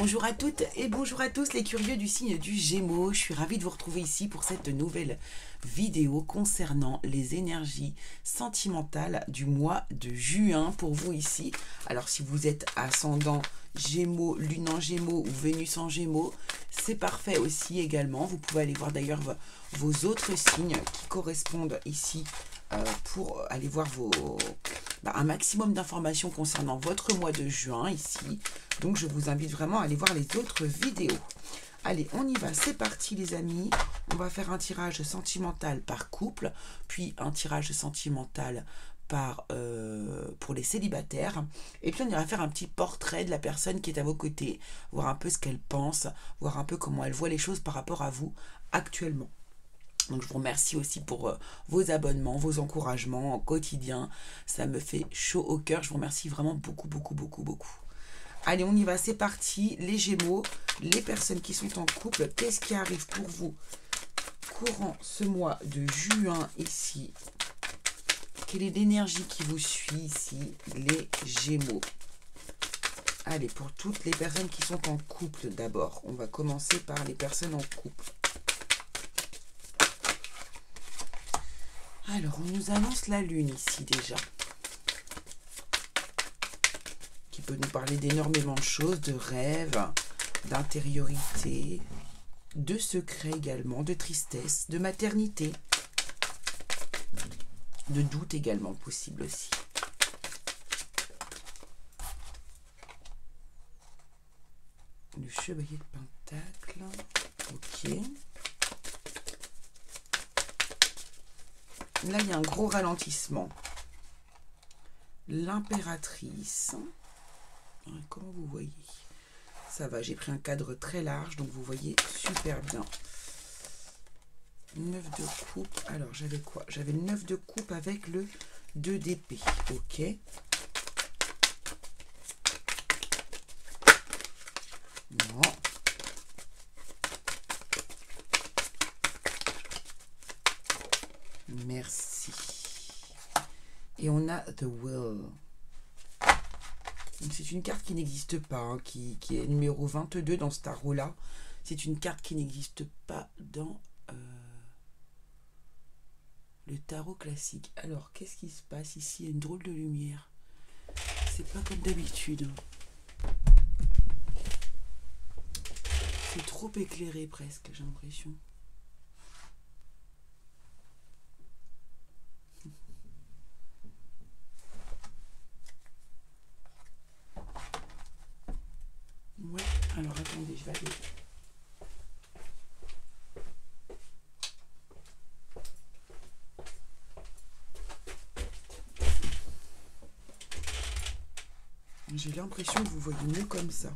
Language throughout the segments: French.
Bonjour à toutes et bonjour à tous les curieux du signe du Gémeaux. Je suis ravie de vous retrouver ici pour cette nouvelle vidéo concernant les énergies sentimentales du mois de juin pour vous ici. Alors si vous êtes ascendant Gémeaux, Lune en Gémeaux ou Vénus en Gémeaux, c'est parfait aussi également. Vous pouvez aller voir d'ailleurs vos autres signes qui correspondent ici pour aller voir un maximum d'informations concernant votre mois de juin ici. Donc je vous invite vraiment à aller voir les autres vidéos. Allez, on y va, c'est parti les amis. On va faire un tirage sentimental par couple, puis un tirage sentimental pour les célibataires. Et puis on ira faire un petit portrait de la personne qui est à vos côtés, voir un peu ce qu'elle pense, voir un peu comment elle voit les choses par rapport à vous actuellement. Donc je vous remercie aussi pour vos abonnements, vos encouragements au quotidien. Ça me fait chaud au cœur. Je vous remercie vraiment beaucoup, beaucoup, beaucoup, beaucoup. Allez, on y va, c'est parti. Les Gémeaux, les personnes qui sont en couple, qu'est-ce qui arrive pour vous courant ce mois de juin ici? Quelle est l'énergie qui vous suit ici, les Gémeaux? Allez, pour toutes les personnes qui sont en couple d'abord. On va commencer par les personnes en couple. Alors, on nous annonce la Lune ici déjà, qui peut nous parler d'énormément de choses, de rêves, d'intériorité, de secrets également, de tristesse, de maternité, de doute également possible aussi. Le chevalier de Pentacle, ok. Là, il y a un gros ralentissement. L'impératrice. Comment vous voyez? Ça va, j'ai pris un cadre très large, donc vous voyez super bien. 9 de coupe. Alors, j'avais quoi? J'avais le 9 de coupe avec le 2 d'épée. Ok. Non. Merci. Et on a The Will. C'est une carte qui n'existe pas, hein, qui est numéro 22 dans ce tarot-là. C'est une carte qui n'existe pas dans le tarot classique. Alors, qu'est-ce qui se passe ici? Il y a une drôle de lumière. C'est pas comme d'habitude. C'est trop éclairé presque, j'ai l'impression. Ouais, alors attendez, je vais aller. J'ai l'impression que vous voyez mieux comme ça.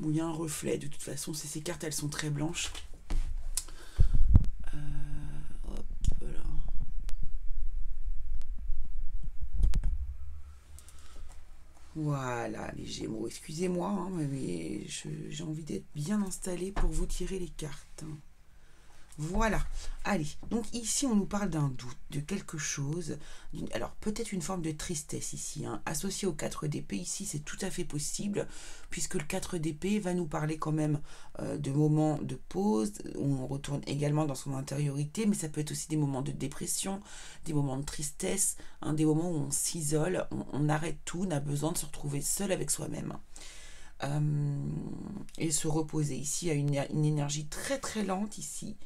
Où il y a un reflet, de toute façon, ces cartes, elles sont très blanches. Hop là. Voilà, les Gémeaux. Excusez-moi, hein, mais j'ai envie d'être bien installée pour vous tirer les cartes. Voilà. Allez, donc ici, on nous parle d'un doute, de quelque chose. Alors, peut-être une forme de tristesse ici. Hein. Associé au 4 d'épée, ici, c'est tout à fait possible, puisque le 4 d'épée va nous parler quand même de moments de pause. On retourne également dans son intériorité, mais ça peut être aussi des moments de dépression, des moments de tristesse, hein, des moments où on s'isole, on arrête tout, on a besoin de se retrouver seul avec soi-même. Et se reposer. Ici, il y a une énergie très très lente ici.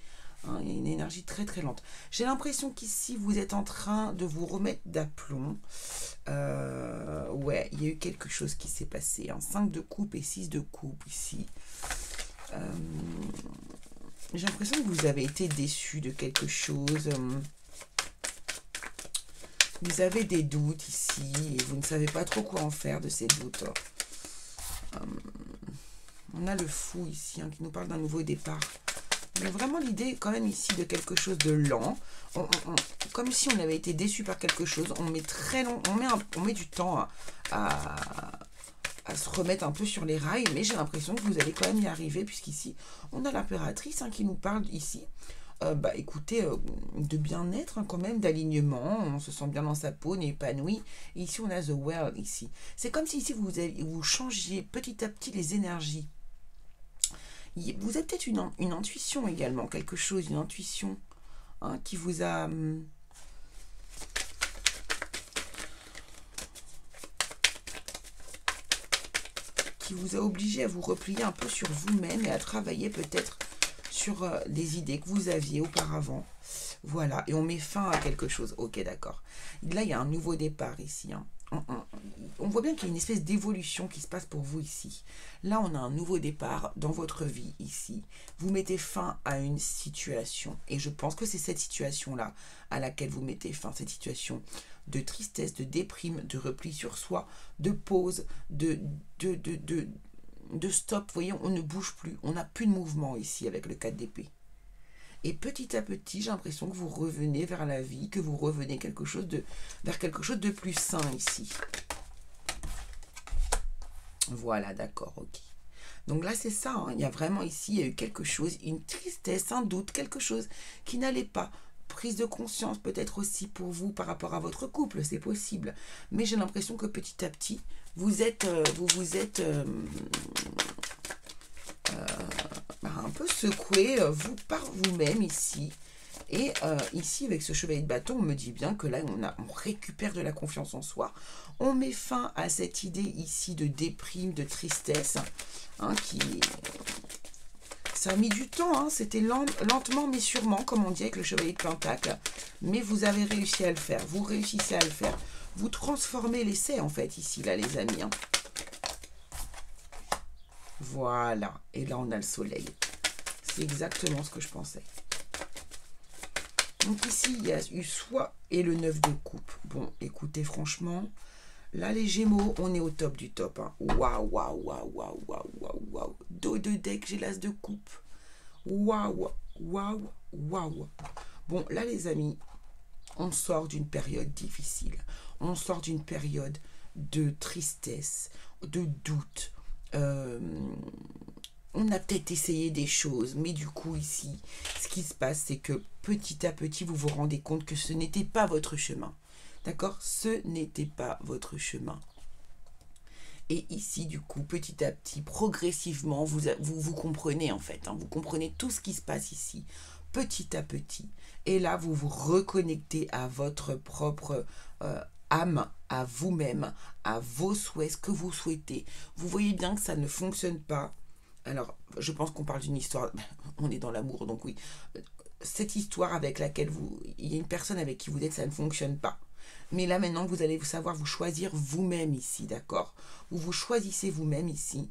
Hein, il y a une énergie très très lente. J'ai l'impression qu'ici, vous êtes en train de vous remettre d'aplomb. Ouais, il y a eu quelque chose qui s'est passé. Hein. 5 de coupe et 6 de coupe ici. J'ai l'impression que vous avez été déçu de quelque chose. Vous avez des doutes ici et vous ne savez pas trop quoi en faire de ces doutes. On a le fou ici hein, qui nous parle d'un nouveau départ. Mais vraiment l'idée quand même ici de quelque chose de lent. Comme si on avait été déçu par quelque chose. On met très long, on met du temps à se remettre un peu sur les rails. Mais j'ai l'impression que vous allez quand même y arriver. Puisqu'ici, on a l'impératrice hein, qui nous parle ici bah écoutez, de bien-être hein, quand même, d'alignement, on se sent bien dans sa peau, on est épanoui. Et ici on a The Well ici. C'est comme si ici vous changiez petit à petit les énergies. Vous avez peut-être une intuition également, quelque chose, une intuition hein, qui vous a... qui vous a obligé à vous replier un peu sur vous-même et à travailler peut-être sur les idées que vous aviez auparavant. Voilà, et on met fin à quelque chose. Ok, d'accord. Là, il y a un nouveau départ ici. Hein. On voit bien qu'il y a une espèce d'évolution qui se passe pour vous ici. Là, on a un nouveau départ dans votre vie ici. Vous mettez fin à une situation. Et je pense que c'est cette situation-là à laquelle vous mettez fin. Cette situation de tristesse, de déprime, de repli sur soi, de pause, de stop. Vous voyez, on ne bouge plus. On n'a plus de mouvement ici avec le 4 d'épée. Et petit à petit, j'ai l'impression que vous revenez vers la vie, que vous revenez vers quelque chose de plus sain ici. Voilà, d'accord, ok. Donc là, c'est ça, hein, il y a vraiment ici, il y a eu quelque chose, une tristesse, un doute, quelque chose qui n'allait pas. Prise de conscience peut-être aussi pour vous par rapport à votre couple, c'est possible. Mais j'ai l'impression que petit à petit, vous vous êtes un peu secoué vous par vous-même ici. Et ici, avec ce chevalier de bâton, on me dit bien que là, on récupère de la confiance en soi. On met fin à cette idée ici de déprime, de tristesse, hein, ça a mis du temps, hein, c'était lentement mais sûrement, comme on dit avec le chevalier de pentacle. Mais vous avez réussi à le faire, vous réussissez à le faire. Vous transformez l'essai, en fait, ici, là, les amis. Hein. Voilà, et là, on a le soleil. C'est exactement ce que je pensais. Donc ici, il y a eu soit et le 9 de coupe. Bon, écoutez, franchement, là, les Gémeaux, on est au top du top. Hein. Waouh, waouh, waouh, waouh, waouh, waouh, waouh. Dos de deck, j'ai l'as de coupe. Waouh, waouh, waouh. Bon, là, les amis, on sort d'une période difficile. On sort d'une période de tristesse, de doute. On a peut-être essayé des choses, mais du coup ici, ce qui se passe, c'est que petit à petit, vous vous rendez compte que ce n'était pas votre chemin. D'accord? Ce n'était pas votre chemin. Et ici, du coup, petit à petit, progressivement, vous comprenez en fait. Hein, vous comprenez tout ce qui se passe ici, petit à petit. Et là, vous vous reconnectez à votre propre âme, à vous-même, à vos souhaits, ce que vous souhaitez. Vous voyez bien que ça ne fonctionne pas. Alors, je pense qu'on parle d'une histoire, on est dans l'amour, donc oui. Cette histoire avec laquelle il y a une personne avec qui vous êtes, ça ne fonctionne pas. Mais là, maintenant, vous allez savoir vous choisir vous-même ici, d'accord? Vous choisissez vous-même ici.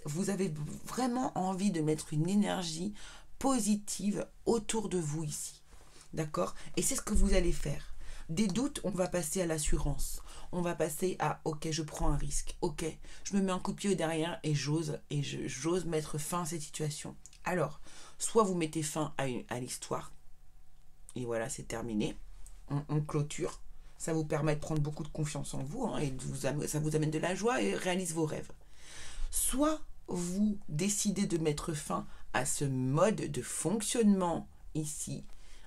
Vous avez vraiment envie de mettre une énergie positive autour de vous ici, d'accord? Et c'est ce que vous allez faire. Des doutes, on va passer à l'assurance. On va passer à « ok, je prends un risque. Ok, je me mets un coup de pied au derrière et j'ose mettre fin à cette situation. » Alors, soit vous mettez fin à l'histoire et voilà, c'est terminé. On clôture. Ça vous permet de prendre beaucoup de confiance en vous hein, et ça vous amène de la joie et réalise vos rêves. Soit vous décidez de mettre fin à ce mode de fonctionnement ici,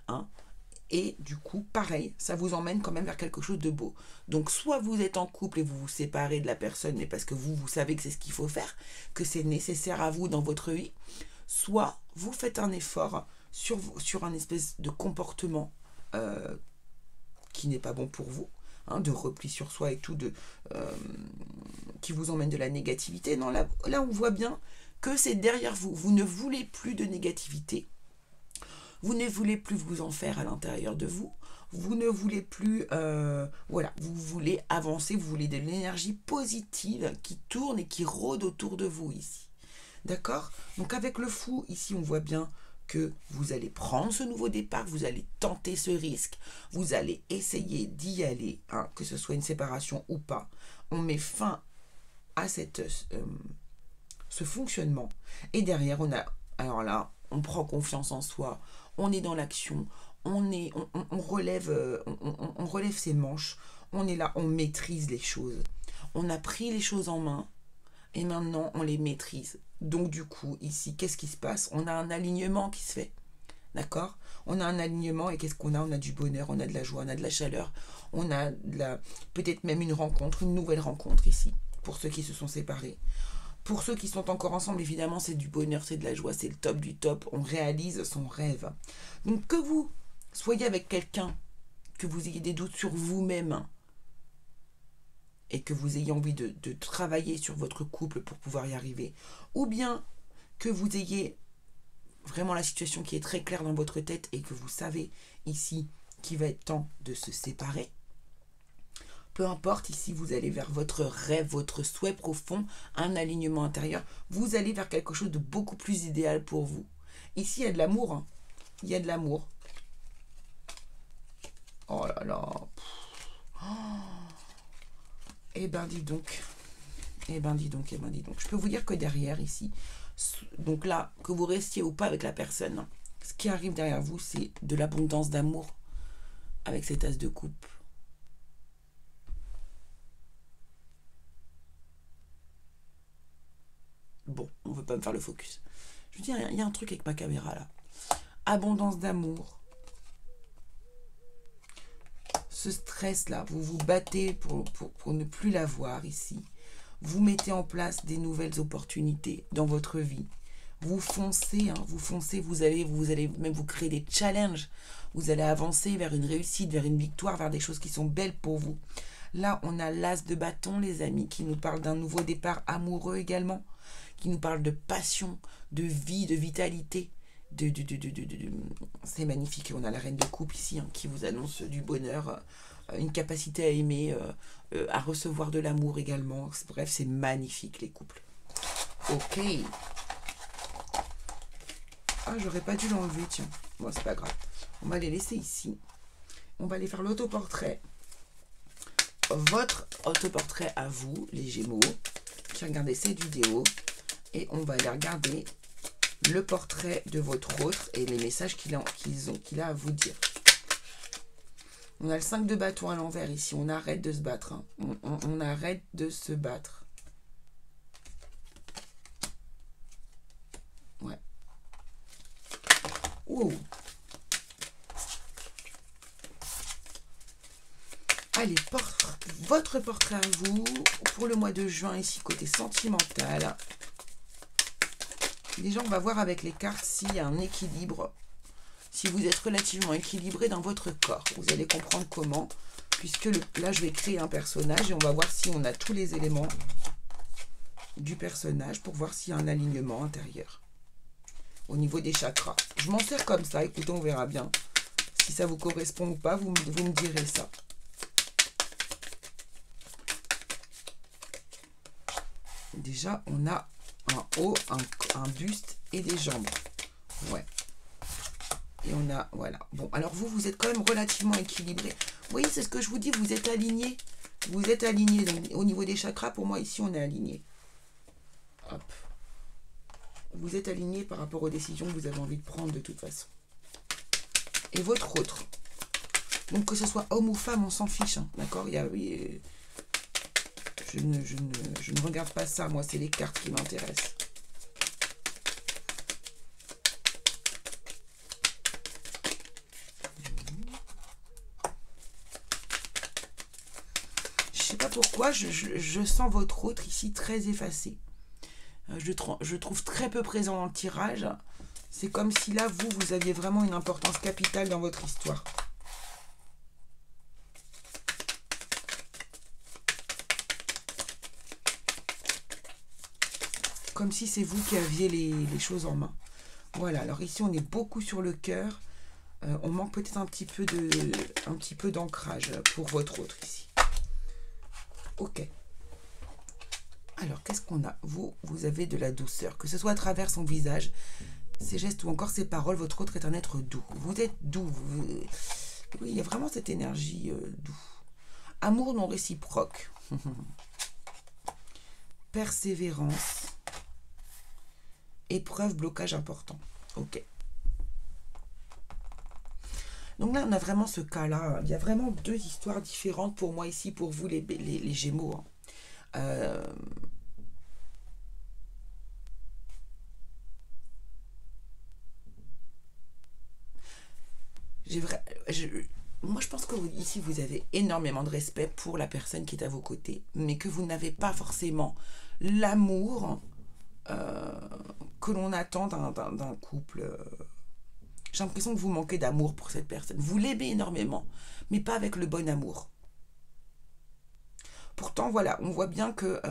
hein, et du coup, pareil, ça vous emmène quand même vers quelque chose de beau. Donc, soit vous êtes en couple et vous vous séparez de la personne, mais parce que vous savez que c'est ce qu'il faut faire, que c'est nécessaire à vous dans votre vie, soit vous faites un effort sur un espèce de comportement qui n'est pas bon pour vous, hein, de repli sur soi et tout, qui vous emmène de la négativité. Non, là, on voit bien que c'est derrière vous. Vous ne voulez plus de négativité. Vous ne voulez plus vous en faire à l'intérieur de vous. Vous ne voulez plus... voilà, vous voulez avancer, vous voulez de l'énergie positive qui tourne et qui rôde autour de vous ici. D'accord? Donc avec le fou, ici, on voit bien que vous allez prendre ce nouveau départ, vous allez tenter ce risque, vous allez essayer d'y aller, hein, que ce soit une séparation ou pas. On met fin à ce fonctionnement. Et derrière, alors là, on prend confiance en soi, on est dans l'action, on relève ses manches, on est là, on maîtrise les choses. On a pris les choses en main et maintenant on les maîtrise. Donc du coup, ici, qu'est-ce qui se passe? On a un alignement qui se fait. D'accord? On a un alignement et qu'est-ce qu'on a? On a du bonheur, on a de la joie, on a de la chaleur, on a peut-être même une rencontre, une nouvelle rencontre ici, pour ceux qui se sont séparés. Pour ceux qui sont encore ensemble, évidemment, c'est du bonheur, c'est de la joie, c'est le top du top. On réalise son rêve. Donc que vous soyez avec quelqu'un, que vous ayez des doutes sur vous-même et que vous ayez envie de travailler sur votre couple pour pouvoir y arriver, ou bien que vous ayez vraiment la situation qui est très claire dans votre tête et que vous savez ici qu'il va être temps de se séparer, peu importe, ici vous allez vers votre rêve, votre souhait profond, un alignement intérieur, vous allez vers quelque chose de beaucoup plus idéal pour vous. Ici il y a de l'amour, hein. Il y a de l'amour. Oh là là. Oh. Eh ben dis donc. Eh ben dis donc, eh ben dis donc. Je peux vous dire que derrière ici, donc là, que vous restiez ou pas avec la personne, ce qui arrive derrière vous, c'est de l'abondance d'amour avec cet as de coupe. Bon, on ne veut pas me faire le focus. Je veux dire, il y a un truc avec ma caméra là. Abondance d'amour. Ce stress là, vous vous battez pour ne plus l'avoir ici. Vous mettez en place des nouvelles opportunités dans votre vie. Vous foncez, hein, vous allez même vous créer des challenges. Vous allez avancer vers une réussite, vers une victoire, vers des choses qui sont belles pour vous. Là, on a l'as de bâton, les amis, qui nous parle d'un nouveau départ amoureux également, qui nous parle de passion, de vie, de vitalité. C'est magnifique. On a la reine de coupe ici, hein, qui vous annonce du bonheur, une capacité à aimer, à recevoir de l'amour également. Bref, c'est magnifique les couples. Ok. Ah, j'aurais pas dû l'enlever, tiens. Bon, c'est pas grave. On va les laisser ici. On va aller faire l'autoportrait. Votre autoportrait à vous, les Gémeaux, qui regardez cette vidéo. Et on va aller regarder le portrait de votre autre et les messages qu'il a à vous dire. On a le 5 de bâton à l'envers ici. On arrête de se battre. Hein. On arrête de se battre. Ouais. Wow. Allez, votre portrait à vous pour le mois de juin ici, côté sentimental. Déjà, on va voir avec les cartes s'il y a un équilibre. Si vous êtes relativement équilibré dans votre corps. Vous allez comprendre comment. Puisque là, je vais créer un personnage et on va voir si on a tous les éléments du personnage pour voir s'il y a un alignement intérieur. Au niveau des chakras. Je m'en sers comme ça. Écoutez, on verra bien. Si ça vous correspond ou pas, vous me direz ça. Déjà, on a un haut, un buste et des jambes. Ouais. Et on a, voilà. Bon, alors vous êtes quand même relativement équilibré. Vous voyez, c'est ce que je vous dis, vous êtes aligné. Vous êtes aligné. Au niveau des chakras, pour moi, ici, on est aligné. Hop. Vous êtes aligné par rapport aux décisions que vous avez envie de prendre de toute façon. Et votre autre. Donc, que ce soit homme ou femme, on s'en fiche. Hein, d'accord? Je ne regarde pas ça. Moi, c'est les cartes qui m'intéressent. Je sais pas pourquoi, je sens votre autre ici très effacé. Je trouve très peu présent dans le tirage. C'est comme si là, vous aviez vraiment une importance capitale dans votre histoire. Comme si c'est vous qui aviez les choses en main. Voilà, alors ici on est beaucoup sur le cœur. On manque peut-être un petit peu d'ancrage pour votre autre ici. Ok. Alors, qu'est-ce qu'on a? Vous avez de la douceur. Que ce soit à travers son visage, ses gestes ou encore ses paroles, votre autre est un être doux. Vous êtes doux. Oui, il y a vraiment cette énergie doux. Amour non réciproque. Persévérance. Épreuve, blocage important. Ok. Donc là, on a vraiment ce cas-là. Il y a vraiment deux histoires différentes pour moi ici, pour vous les Gémeaux. Hein. Moi, je pense que ici, vous avez énormément de respect pour la personne qui est à vos côtés, mais que vous n'avez pas forcément l'amour que l'on attend d'un couple. J'ai l'impression que vous manquez d'amour pour cette personne. Vous l'aimez énormément, mais pas avec le bon amour. Pourtant, voilà, on voit bien que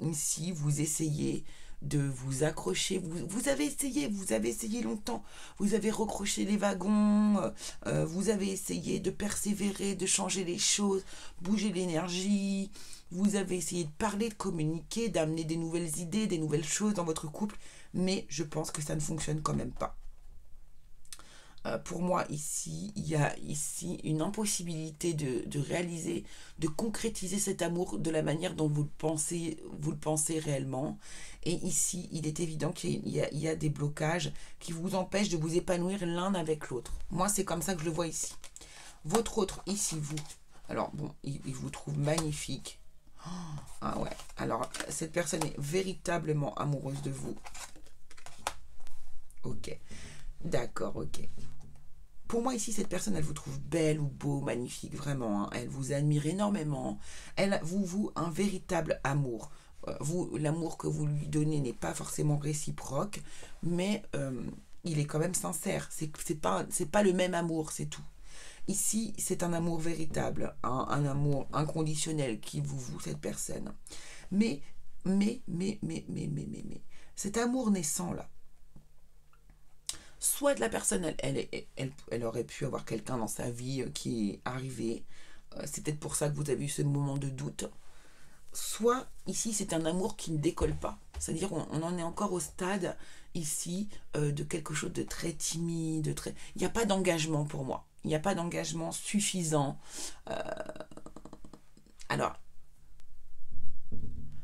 ici, vous essayez de vous accrocher. Vous avez essayé longtemps. Vous avez recroché les wagons, vous avez essayé de persévérer, de changer les choses, bouger l'énergie. Vous avez essayé de parler, de communiquer, d'amener des nouvelles idées, des nouvelles choses dans votre couple. Mais je pense que ça ne fonctionne quand même pas. Pour moi, ici, il y a ici une impossibilité de réaliser, de concrétiser cet amour de la manière dont vous le pensez réellement. Et ici, il est évident qu'il y a des blocages qui vous empêchent de vous épanouir l'un avec l'autre. Moi, c'est comme ça que je le vois ici. Votre autre, ici, vous. Alors, bon, il vous trouve magnifique. Ah ouais. Alors, cette personne est véritablement amoureuse de vous. Ok. D'accord, ok. Pour moi, ici, cette personne, elle vous trouve belle ou beau, magnifique, vraiment. Hein. Elle vous admire énormément. Elle vous voue un véritable amour. L'amour que vous lui donnez n'est pas forcément réciproque, mais il est quand même sincère. C'est pas le même amour, c'est tout. Ici, c'est un amour véritable, un amour inconditionnel qui vous voue cette personne. Mais, cet amour naissant, là, soit de la personne, elle aurait pu avoir quelqu'un dans sa vie qui est arrivé. C'est peut-être pour ça que vous avez eu ce moment de doute. Soit, ici, c'est un amour qui ne décolle pas. C'est-à-dire, on en est encore au stade, ici, de quelque chose de très timide. Il n'y a pas d'engagement pour moi. Il n'y a pas d'engagement suffisant. Alors,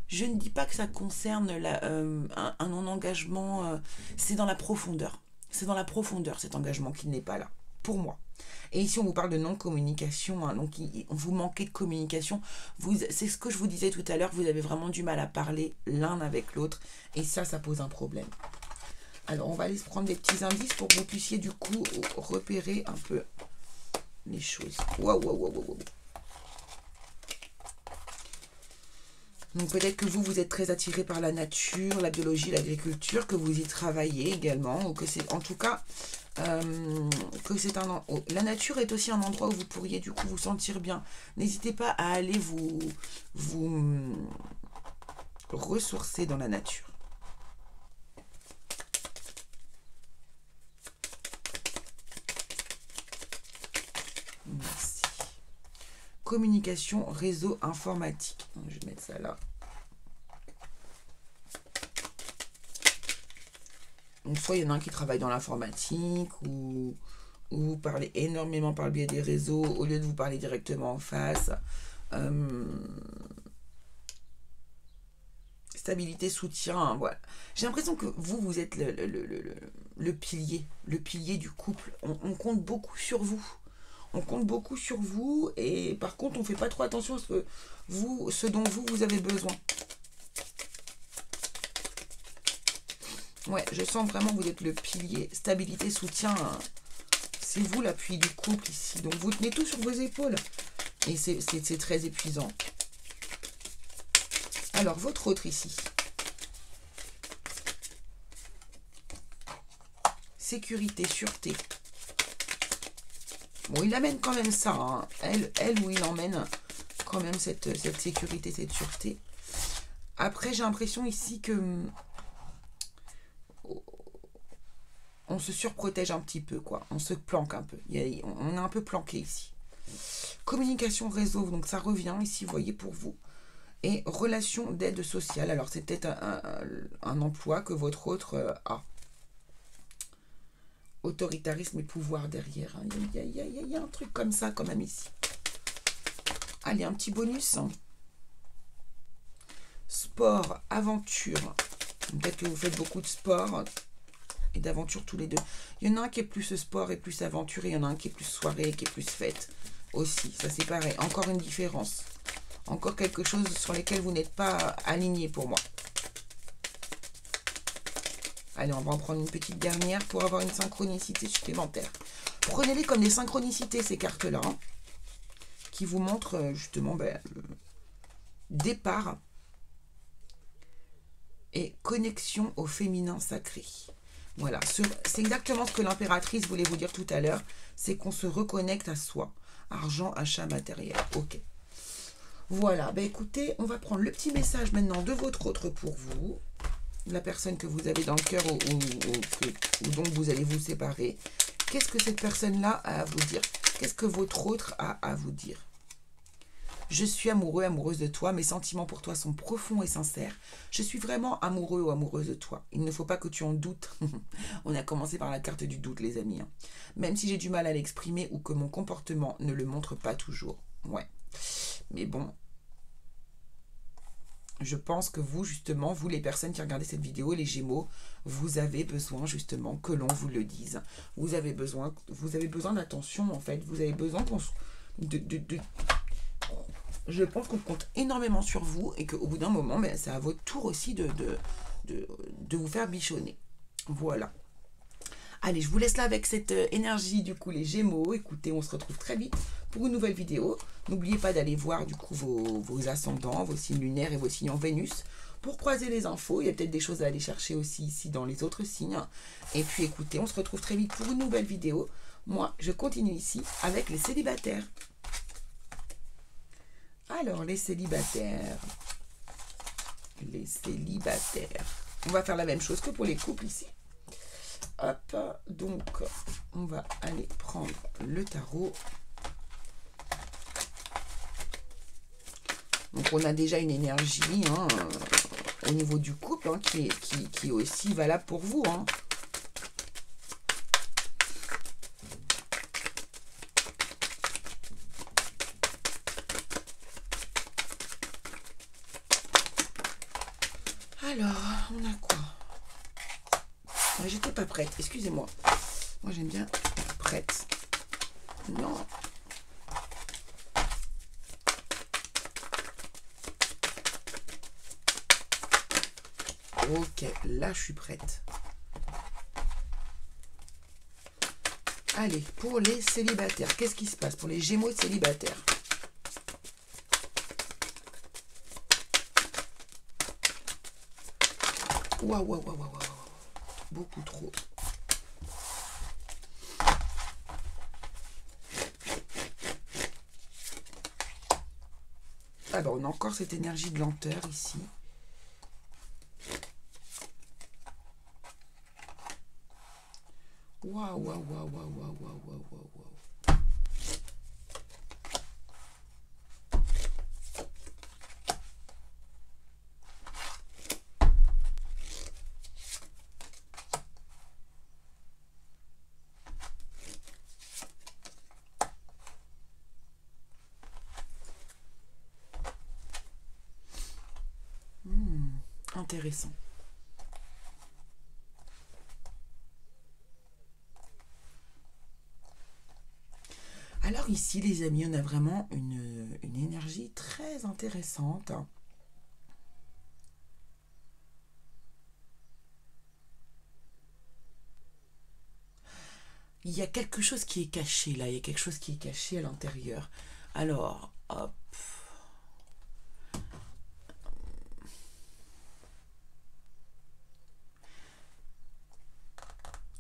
je ne dis pas que ça concerne un non-engagement. C'est dans la profondeur. C'est dans la profondeur cet engagement qui n'est pas là, pour moi. Et ici, on vous parle de non-communication, hein, donc vous manquez de communication. C'est ce que je vous disais tout à l'heure, vous avez vraiment du mal à parler l'un avec l'autre, et ça pose un problème. Alors, on va aller se prendre des petits indices pour que vous puissiez du coup repérer un peu les choses. Waouh. Donc peut-être que vous êtes très attiré par la nature, la biologie, l'agriculture, que vous y travaillez également, ou que c'est en tout cas que c'est la nature est aussi un endroit où vous pourriez du coup vous sentir bien. N'hésitez pas à aller vous ressourcer dans la nature. Merci. Communication, réseau informatique. Je vais mettre ça là. Donc, soit il y en a un qui travaille dans l'informatique, ou vous parlez énormément par le biais des réseaux, au lieu de vous parler directement en face. Stabilité, soutien, hein, voilà. J'ai l'impression que vous êtes le pilier du couple. On compte beaucoup sur vous. On compte beaucoup sur vous et par contre, on ne fait pas trop attention à ce dont vous avez besoin. Ouais, je sens vraiment que vous êtes le pilier. Stabilité, soutien, hein. C'est vous l'appui du couple ici. Donc, vous tenez tout sur vos épaules. Et c'est très épuisant. Alors, votre autre ici. Sécurité, sûreté. Bon, il amène quand même ça. Hein. Elle ou il emmène quand même cette sécurité, cette sûreté. Après, j'ai l'impression ici que on se surprotège un petit peu, quoi. On se planque un peu. On est un peu planqué ici. Communication réseau, donc ça revient ici, vous voyez, pour vous. Et relation d'aide sociale. Alors, c'est peut-être un emploi que votre autre a. Autoritarisme et pouvoir derrière. Hein. Il y a un truc comme ça quand même ici. Allez, un petit bonus. Sport, aventure. Peut-être que vous faites beaucoup de sport et d'aventure tous les deux. Il y en a un qui est plus sport et plus aventure, et il y en a un qui est plus soirée, qui est plus fête aussi. Ça, c'est pareil. Encore une différence. Encore quelque chose sur lesquels vous n'êtes pas aligné pour moi. Allez, on va en prendre une petite dernière pour avoir une synchronicité supplémentaire. Prenez-les comme des synchronicités, ces cartes-là, hein, qui vous montrent justement le départ et connexion au féminin sacré. Voilà, c'est exactement ce que l'impératrice voulait vous dire tout à l'heure, c'est qu'on se reconnecte à soi. Argent, achat, matériel. Ok. Voilà, ben écoutez, on va prendre le petit message maintenant de votre autre pour vous. La personne que vous avez dans le cœur ou dont vous allez vous séparer. Qu'est-ce que cette personne-là a à vous dire? Qu'est-ce que votre autre a à vous dire? Je suis amoureux, amoureuse de toi. Mes sentiments pour toi sont profonds et sincères. Je suis vraiment amoureux ou amoureuse de toi. Il ne faut pas que tu en doutes. On a commencé par la carte du doute, les amis. Même si j'ai du mal à l'exprimer ou que mon comportement ne le montre pas toujours. Ouais. Mais bon. Je pense que vous, justement, vous les personnes qui regardez cette vidéo, les Gémeaux, vous avez besoin, justement, que l'on vous le dise. Vous avez besoin d'attention, en fait. Vous avez besoin qu'on... Je pense qu'on compte énormément sur vous et qu'au bout d'un moment, ben, c'est à votre tour aussi de vous faire bichonner. Voilà. Allez, je vous laisse là avec cette énergie, du coup, les Gémeaux. Écoutez, on se retrouve très vite pour une nouvelle vidéo. N'oubliez pas d'aller voir, du coup, vos ascendants, vos signes lunaires et vos signes en Vénus pour croiser les infos. Il y a peut-être des choses à aller chercher aussi ici dans les autres signes. Et puis, écoutez, on se retrouve très vite pour une nouvelle vidéo. Moi, je continue ici avec les célibataires. Alors, les célibataires. Les célibataires. On va faire la même chose que pour les couples ici. Hop, donc, on va aller prendre le tarot. Donc, on a déjà une énergie hein, au niveau du couple hein, qui est aussi valable pour vous. Hein. Alors, on a quoi? J'étais pas prête, excusez-moi. Moi, j'aime bien être prête. Non. Ok, là, je suis prête. Allez, pour les célibataires, qu'est-ce qui se passe pour les Gémeaux célibataires? Waouh, waouh, waouh, waouh. Beaucoup trop. Ah ben on a encore cette énergie de lenteur ici. Waouh, waouh, waouh, waouh, waouh, waouh, waouh, waouh. Intéressant. Alors ici, les amis, on a vraiment une énergie très intéressante. Il y a quelque chose qui est caché là, il y a quelque chose qui est caché à l'intérieur. Alors, hop.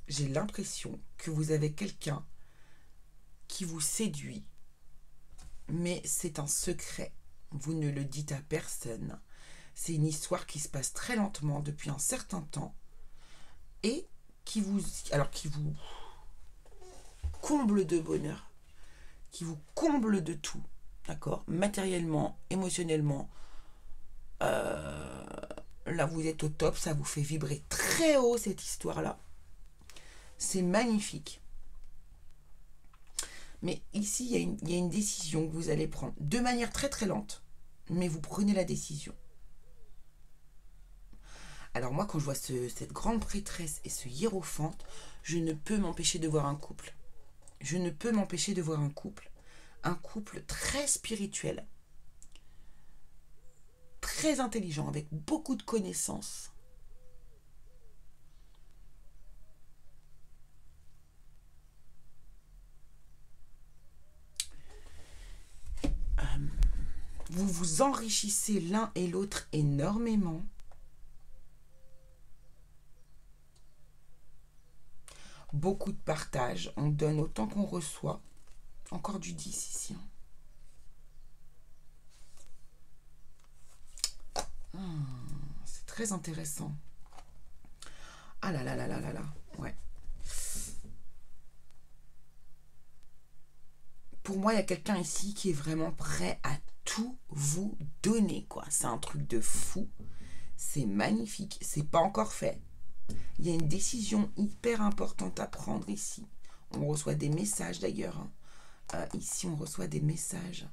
J'ai l'impression que vous avez quelqu'un qui vous séduit, mais c'est un secret. Vous ne le dites à personne. C'est une histoire qui se passe très lentement depuis un certain temps et qui vous comble de bonheur, qui vous comble de tout, d'accord? Matériellement, émotionnellement, là vous êtes au top, ça vous fait vibrer très haut cette histoire-là. C'est magnifique. Mais ici, il y a une décision que vous allez prendre de manière très très lente, mais vous prenez la décision. Alors moi, quand je vois cette grande prêtresse et ce hiérophante, je ne peux m'empêcher de voir un couple. Je ne peux m'empêcher de voir un couple très spirituel, très intelligent, avec beaucoup de connaissances. Vous vous enrichissez l'un et l'autre énormément. Beaucoup de partage. On donne autant qu'on reçoit. Encore du 10 ici. C'est très intéressant. Ah là là là là là là. Ouais. Pour moi, il y a quelqu'un ici qui est vraiment prêt à tout vous donner, quoi. C'est un truc de fou. C'est magnifique. C'est pas encore fait. Il y a une décision hyper importante à prendre ici. On reçoit des messages d'ailleurs. Ici, on reçoit des messages.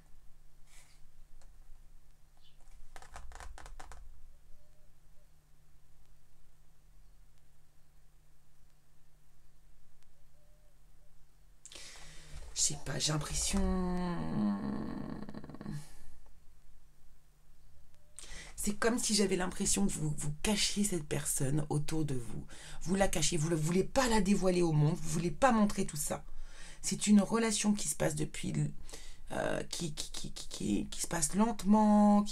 Je sais pas, j'ai l'impression... C'est comme si j'avais l'impression que vous cachiez cette personne autour de vous. Vous la cachez, vous ne voulez pas la dévoiler au monde, vous ne voulez pas montrer tout ça. C'est une relation qui se passe depuis... qui se passe lentement,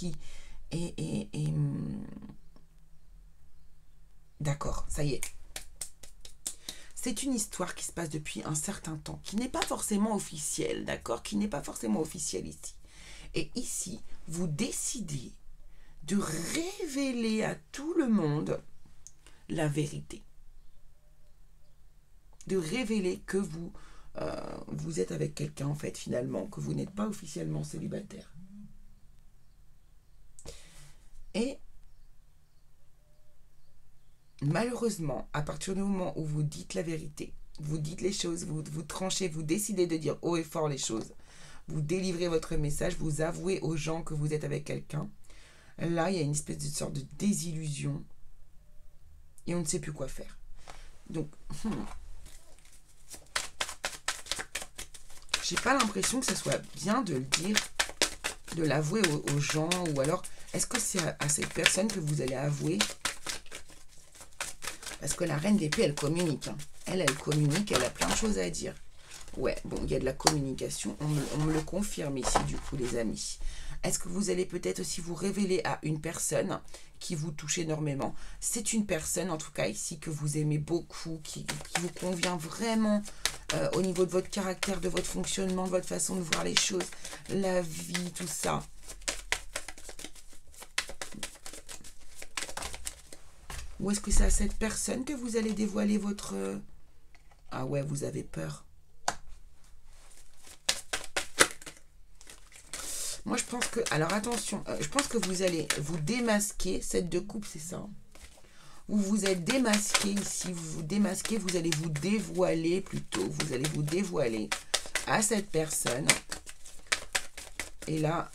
D'accord, ça y est. C'est une histoire qui se passe depuis un certain temps, qui n'est pas forcément officielle, d'accord? Qui n'est pas forcément officielle ici. Et ici, vous décidez de révéler à tout le monde la vérité. De révéler que vous êtes avec quelqu'un, en fait, finalement, que vous n'êtes pas officiellement célibataire. Et malheureusement, à partir du moment où vous dites la vérité, vous dites les choses, vous tranchez, vous décidez de dire haut et fort les choses, vous délivrez votre message, vous avouez aux gens que vous êtes avec quelqu'un, là, il y a une espèce de sorte de désillusion et on ne sait plus quoi faire. Donc, j'ai pas l'impression que ça soit bien de le dire, de l'avouer aux gens, ou alors, est-ce que c'est à cette personne que vous allez avouer? Parce que la reine d'épée, elle communique. Hein. Elle communique, elle a plein de choses à dire. Ouais, bon, il y a de la communication. On me le confirme ici, du coup, les amis. Est-ce que vous allez peut-être aussi vous révéler à une personne qui vous touche énormément? C'est une personne, en tout cas ici, que vous aimez beaucoup, qui vous convient vraiment au niveau de votre caractère, de votre fonctionnement, de votre façon de voir les choses, la vie, tout ça. Ou est-ce que c'est à cette personne que vous allez dévoiler votre... Ah ouais, vous avez peur. Moi, je pense que... Alors, attention. Je pense que vous allez vous démasquer. Cette de coupe, c'est ça. Vous vous êtes démasqué ici. Vous vous démasquez. Vous allez vous dévoiler plutôt. Vous allez vous dévoiler à cette personne. Et là...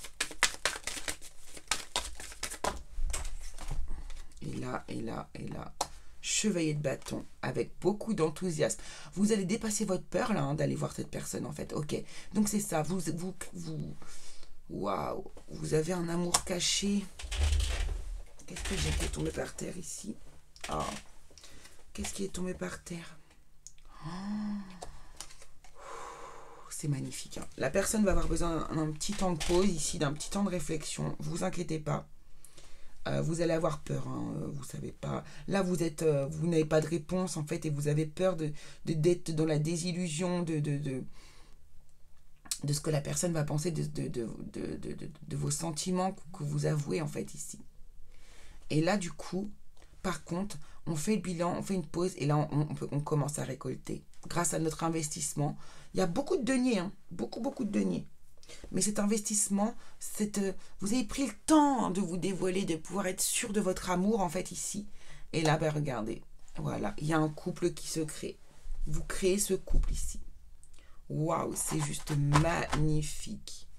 Et là. Chevalier de bâton, avec beaucoup d'enthousiasme. Vous allez dépasser votre peur, là, hein, d'aller voir cette personne, en fait. Ok. Donc, c'est ça. Waouh. Vous avez un amour caché. Qu'est-ce que j'ai qui est tombé par terre, ici? Oh. Qu'est-ce qui est tombé par terre? Oh. C'est magnifique. Hein. La personne va avoir besoin d'un petit temps de pause, ici, d'un petit temps de réflexion. Vous inquiétez pas. Vous allez avoir peur, hein, vous savez pas. Là, vous n'avez pas de réponse en fait, et vous avez peur d'être dans la désillusion de ce que la personne va penser de vos sentiments que vous avouez en fait ici. Et là, du coup, par contre, on fait le bilan, on fait une pause, et là, on commence à récolter. Grâce à notre investissement, il y a beaucoup de deniers, hein, beaucoup de deniers. Mais cet investissement, vous avez pris le temps de vous dévoiler, de pouvoir être sûr de votre amour, en fait, ici. Et là, ben, regardez, voilà, il y a un couple qui se crée. Vous créez ce couple ici. Waouh, c'est juste magnifique.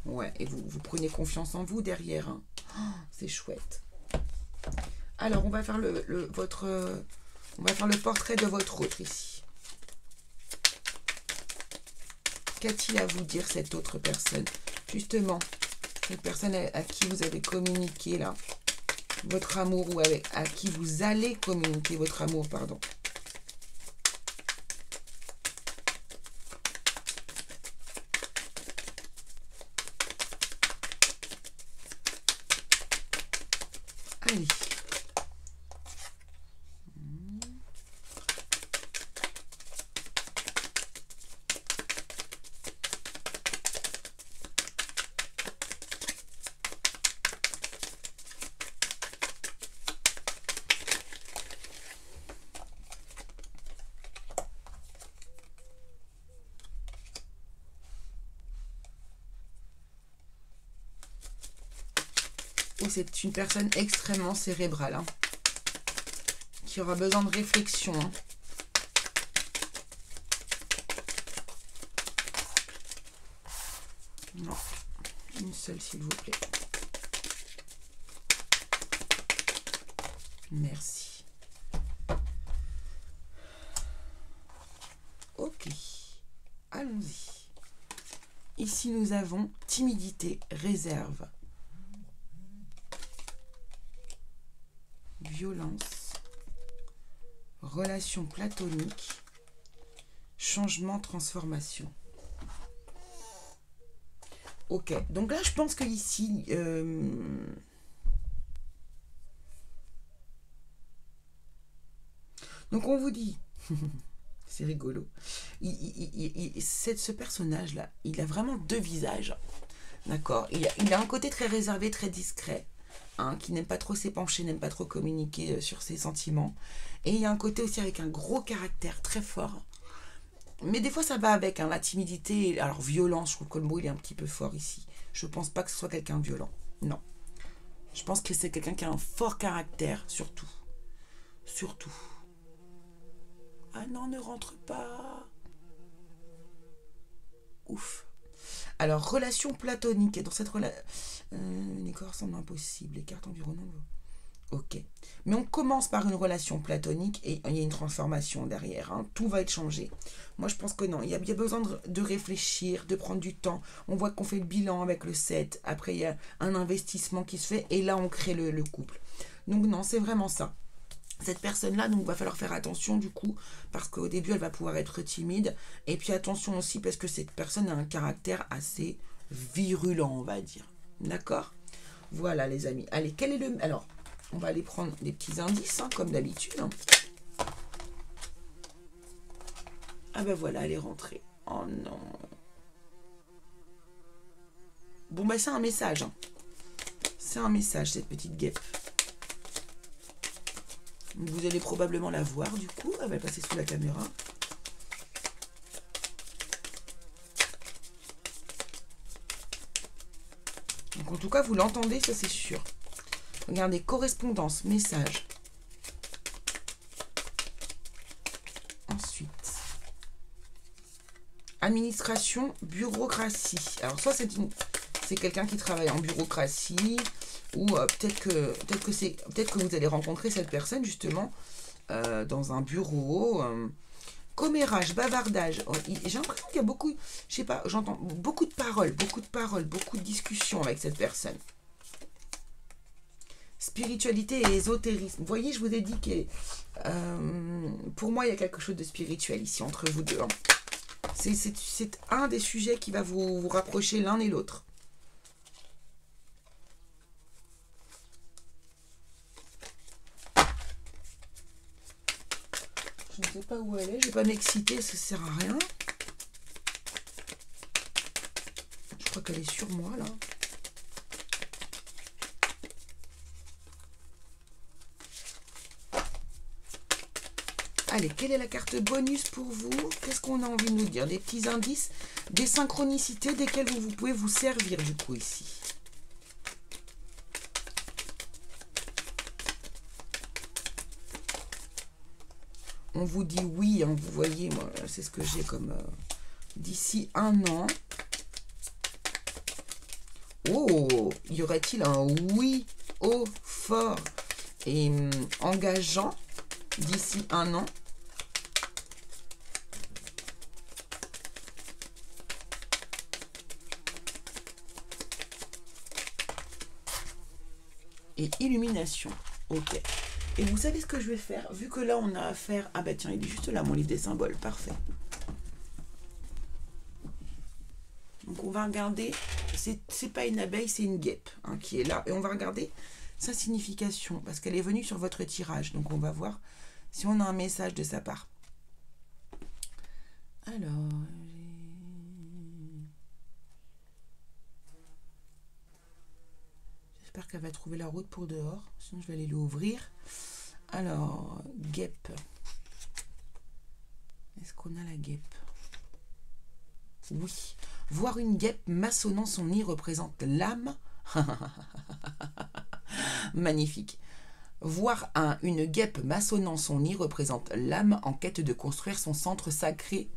Ouais, et vous prenez confiance en vous derrière. Hein. Oh, c'est chouette. Alors, on va faire le portrait de votre autre ici. Qu'a-t-il à vous dire, cette autre personne? Justement, cette personne à qui vous avez communiqué là, votre amour, ou à qui vous allez communiquer votre amour, pardon. Oh, c'est une personne extrêmement cérébrale, hein, qui aura besoin de réflexion. Hein. Non, une seule s'il vous plaît. Merci. Ok, allons-y. Ici, nous avons timidité, réserve, violence, relation platonique, changement, transformation. Ok, donc là, je pense que ici, donc on vous dit, c'est rigolo, ce personnage-là, il a vraiment deux visages, d'accord, il a un côté très réservé, très discret, hein, qui n'aime pas trop s'épancher, n'aime pas trop communiquer sur ses sentiments, et il y a un côté aussi avec un gros caractère très fort, mais des fois ça va avec, hein, la timidité, alors violence, je trouve que le mot il est un petit peu fort ici, je pense pas que ce soit quelqu'un de violent, non, je pense que c'est quelqu'un qui a un fort caractère, surtout, surtout. Ah non, ne rentre pas. Ouf. Alors, relation platonique. Et dans cette relation... les corps semblent impossibles. Les cartes environnantes... Ok. Mais on commence par une relation platonique et il y a une transformation derrière. Hein. Tout va être changé. Moi, je pense que non. Il y a besoin de réfléchir, de prendre du temps. On voit qu'on fait le bilan avec le 7. Après, il y a un investissement qui se fait. Et là, on crée le couple. Donc non, c'est vraiment ça. Cette personne-là, donc, va falloir faire attention du coup, parce qu'au début, elle va pouvoir être timide. Et puis attention aussi, parce que cette personne a un caractère assez virulent, on va dire. D'accord? Voilà, les amis. Allez, quel est le... Alors, on va aller prendre des petits indices, hein, comme d'habitude. Hein. Ah ben voilà, elle est rentrée. Oh non. Bon, ben c'est un message. Hein. C'est un message, cette petite guêpe. Vous allez probablement la voir du coup, elle va passer sous la caméra. Donc en tout cas, vous l'entendez, ça c'est sûr. Regardez, correspondance, message. Ensuite, administration, bureaucratie. Alors soit c'est quelqu'un qui travaille en bureaucratie, ou peut-être que vous allez rencontrer cette personne justement dans un bureau, commérage, bavardage. J'ai l'impression qu'il y a beaucoup, je sais pas, j'entends beaucoup de paroles, beaucoup de discussions avec cette personne. Spiritualité et ésotérisme. Vous voyez, je vous ai dit que pour moi, il y a quelque chose de spirituel ici entre vous deux. Hein. C'est un des sujets qui va vous rapprocher l'un et l'autre. Je ne sais pas où elle est, je ne vais pas m'exciter, ça ne sert à rien. Je crois qu'elle est sur moi là. Allez, quelle est la carte bonus pour vous? Qu'est-ce qu'on a envie de nous dire? Des petits indices, des synchronicités desquelles vous pouvez vous servir du coup ici. On vous dit oui, hein, vous voyez, moi, c'est ce que j'ai comme d'ici 1 an. Oh, y aurait-il un oui haut, fort et engageant d'ici 1 an? Et illumination. Ok. Et vous savez ce que je vais faire? Vu que là, on a affaire... Ah bah tiens, il est juste là, mon livre des symboles. Parfait. Donc, on va regarder... C'est pas une abeille, c'est une guêpe hein, qui est là. Et on va regarder sa signification. Parce qu'elle est venue sur votre tirage. Donc, on va voir si on a un message de sa part. Alors... J'espère qu'elle va trouver la route pour dehors. Sinon, je vais aller l'ouvrir. Alors, guêpe. Est-ce qu'on a la guêpe? Oui. Voir une guêpe maçonnant son nid représente l'âme. Magnifique. Voir une guêpe maçonnant son nid représente l'âme en quête de construire son centre sacré,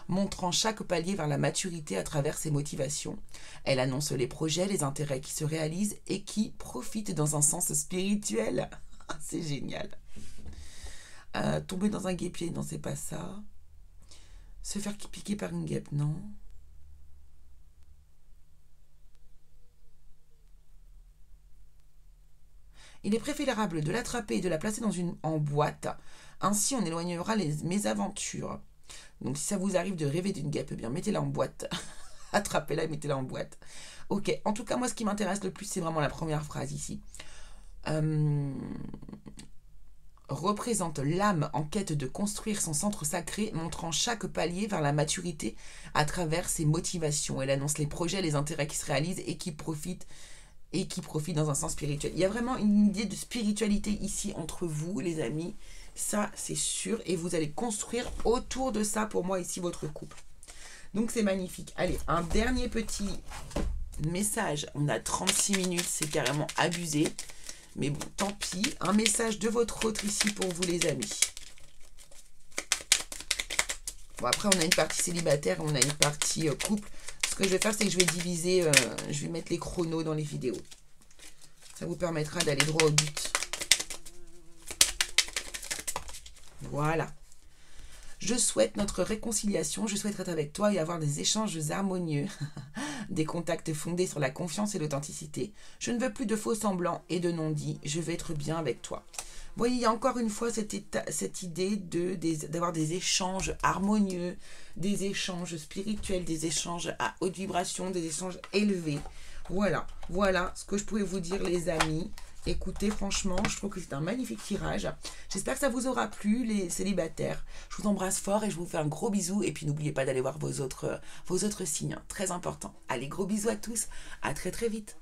montrant chaque palier vers la maturité à travers ses motivations. Elle annonce les projets, les intérêts qui se réalisent et qui profitent dans un sens spirituel. C'est génial. Tomber dans un guêpier, non, c'est pas ça. Se faire piquer par une guêpe, non. Il est préférable de l'attraper et de la placer en boîte. Ainsi, on éloignera les mésaventures. Donc, si ça vous arrive de rêver d'une guêpe, eh bien, mettez-la en boîte. Attrapez-la et mettez-la en boîte. Ok, en tout cas, moi, ce qui m'intéresse le plus, c'est vraiment la première phrase ici. Représente l'âme en quête de construire son centre sacré, montrant chaque palier vers la maturité à travers ses motivations. Elle annonce les projets, les intérêts qui se réalisent et qui profitent dans un sens spirituel. Il y a vraiment une idée de spiritualité ici entre vous, les amis. Ça, c'est sûr. Et vous allez construire autour de ça, pour moi, ici, votre couple. Donc, c'est magnifique. Allez, un dernier petit message. On a 36 minutes, c'est carrément abusé. Mais bon, tant pis. Un message de votre autre ici pour vous, les amis. Bon, après, on a une partie célibataire, on a une partie couple. Ce que je vais faire, c'est que je vais diviser, je vais mettre les chronos dans les vidéos. Ça vous permettra d'aller droit au but. Voilà. Je souhaite notre réconciliation, je souhaite être avec toi et avoir des échanges harmonieux, des contacts fondés sur la confiance et l'authenticité. Je ne veux plus de faux semblants et de non-dits, je veux être bien avec toi. Vous voyez, il y a encore une fois cette idée d'avoir des échanges harmonieux, des échanges spirituels, des échanges à haute vibration, des échanges élevés. Voilà ce que je pouvais vous dire, les amis. Écoutez, franchement, je trouve que c'est un magnifique tirage. J'espère que ça vous aura plu, les célibataires. Je vous embrasse fort et je vous fais un gros bisou. Et puis, n'oubliez pas d'aller voir vos autres signes. Très important. Allez, gros bisous à tous. À très, très vite.